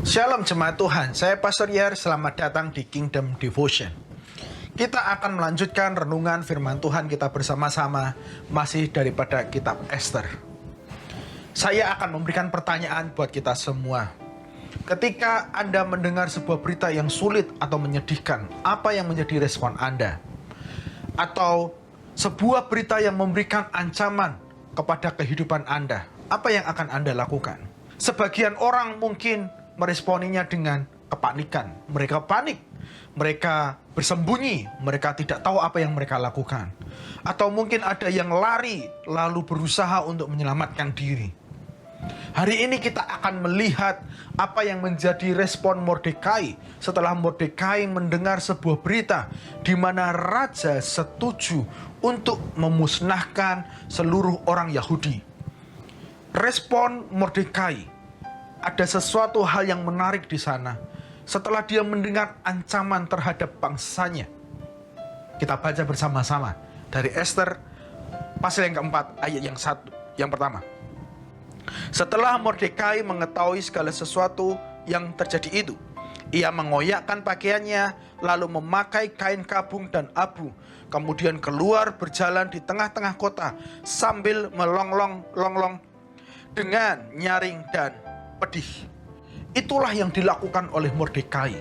Shalom jemaat Tuhan, saya Pastor Yar, selamat datang di Kingdom Devotion. Kita akan melanjutkan renungan firman Tuhan kita bersama-sama, masih daripada kitab Esther. Saya akan memberikan pertanyaan buat kita semua. Ketika Anda mendengar sebuah berita yang sulit atau menyedihkan, apa yang menjadi respon Anda? Atau sebuah berita yang memberikan ancaman kepada kehidupan Anda, apa yang akan Anda lakukan? Sebagian orang mungkin meresponinya dengan kepanikan. Mereka panik, mereka bersembunyi, mereka tidak tahu apa yang mereka lakukan. Atau mungkin ada yang lari lalu berusaha untuk menyelamatkan diri. Hari ini kita akan melihat apa yang menjadi respon Mordekai setelah Mordekai mendengar sebuah berita di mana raja setuju untuk memusnahkan seluruh orang Yahudi. Respon Mordekai, ada sesuatu hal yang menarik di sana. Setelah dia mendengar ancaman terhadap bangsanya. Kita baca bersama-sama dari Esther pasal yang keempat ayat yang pertama. Setelah Mordekai mengetahui segala sesuatu yang terjadi itu, ia mengoyakkan pakaiannya, lalu memakai kain kabung dan abu, kemudian keluar berjalan di tengah-tengah kota sambil melonglong dengan nyaring dan pedih. Itulah yang dilakukan oleh Mordekai.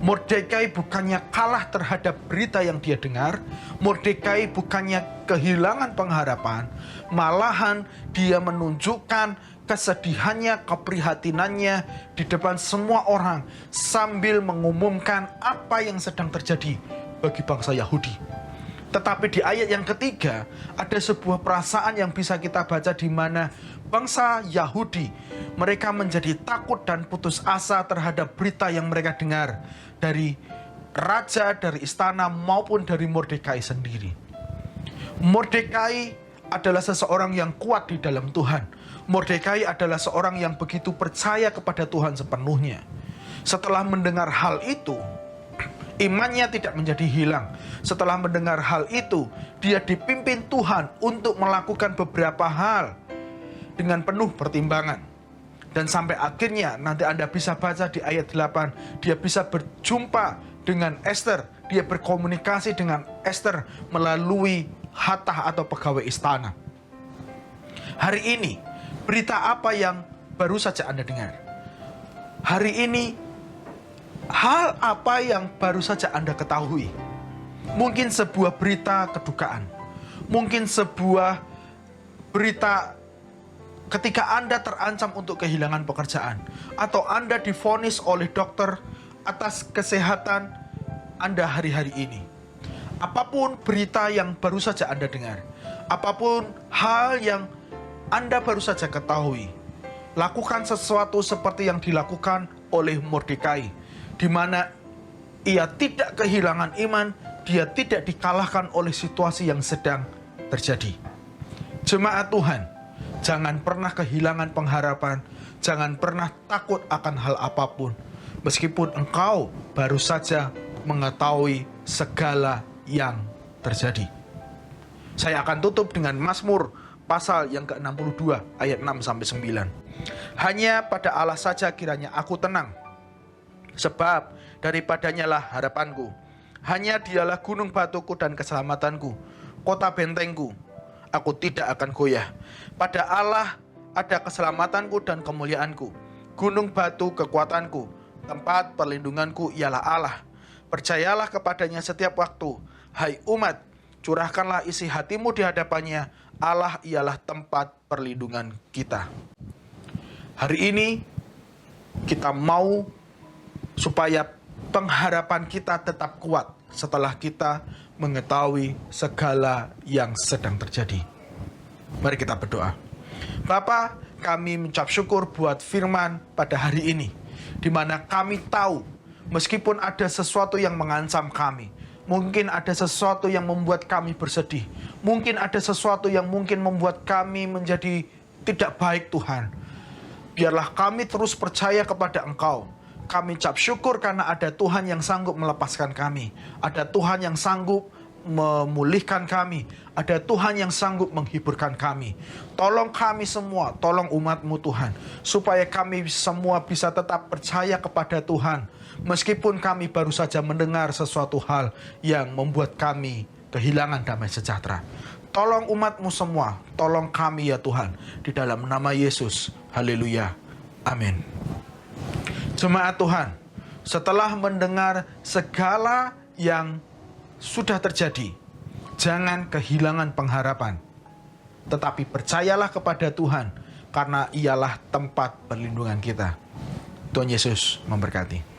Mordekai bukannya kalah terhadap berita yang dia dengar. Mordekai bukannya kehilangan pengharapan. Malahan dia menunjukkan kesedihannya, keprihatinannya di depan semua orang sambil mengumumkan apa yang sedang terjadi bagi bangsa Yahudi. Tetapi di ayat yang ketiga ada sebuah perasaan yang bisa kita baca di mana bangsa Yahudi, mereka menjadi takut dan putus asa terhadap berita yang mereka dengar dari raja, dari istana maupun dari Mordekai sendiri. Mordekai adalah seseorang yang kuat di dalam Tuhan. Mordekai adalah seorang yang begitu percaya kepada Tuhan sepenuhnya. Setelah mendengar hal itu, imannya tidak menjadi hilang. Setelah mendengar hal itu, dia dipimpin Tuhan untuk melakukan beberapa hal dengan penuh pertimbangan. Dan sampai akhirnya nanti Anda bisa baca di ayat 8, dia bisa berjumpa dengan Esther, dia berkomunikasi dengan Esther melalui Hathach atau pegawai istana. Hari ini, berita apa yang baru saja Anda dengar? Hari ini, hal apa yang baru saja Anda ketahui? Mungkin sebuah berita kedukaan, mungkin sebuah berita ketika Anda terancam untuk kehilangan pekerjaan, atau Anda divonis oleh dokter atas kesehatan Anda hari-hari ini. Apapun berita yang baru saja Anda dengar, apapun hal yang Anda baru saja ketahui, lakukan sesuatu seperti yang dilakukan oleh Mordekai, di mana ia tidak kehilangan iman, dia tidak dikalahkan oleh situasi yang sedang terjadi. Jemaat Tuhan, jangan pernah kehilangan pengharapan, jangan pernah takut akan hal apapun, meskipun engkau baru saja mengetahui segala yang terjadi. Saya akan tutup dengan Mazmur pasal yang ke-62 ayat 6-9. Hanya pada Allah saja kiranya aku tenang, sebab daripadanya lah harapanku. Hanya dialah gunung batuku dan keselamatanku, kota bentengku. Aku tidak akan goyah. Pada Allah ada keselamatanku dan kemuliaanku. Gunung batu kekuatanku, tempat perlindunganku ialah Allah. Percayalah kepadanya setiap waktu. Hai umat, curahkanlah isi hatimu di hadapannya. Allah ialah tempat perlindungan kita. Hari ini kita mau supaya pengharapan kita tetap kuat setelah kita mengetahui segala yang sedang terjadi. Mari kita berdoa. Bapa, kami mengucap syukur buat firman pada hari ini, di mana kami tahu meskipun ada sesuatu yang mengancam kami, mungkin ada sesuatu yang membuat kami bersedih, mungkin ada sesuatu yang mungkin membuat kami menjadi tidak baik Tuhan. Biarlah kami terus percaya kepada Engkau. Kami ucap syukur karena ada Tuhan yang sanggup melepaskan kami. Ada Tuhan yang sanggup memulihkan kami. Ada Tuhan yang sanggup menghiburkan kami. Tolong kami semua, tolong umat-Mu Tuhan, supaya kami semua bisa tetap percaya kepada Tuhan, meskipun kami baru saja mendengar sesuatu hal yang membuat kami kehilangan damai sejahtera. Tolong umat-Mu semua, tolong kami ya Tuhan, di dalam nama Yesus. Haleluya. Amin. Jemaat Tuhan, setelah mendengar segala yang sudah terjadi, jangan kehilangan pengharapan. Tetapi percayalah kepada Tuhan, karena Ialah tempat perlindungan kita. Tuhan Yesus memberkati.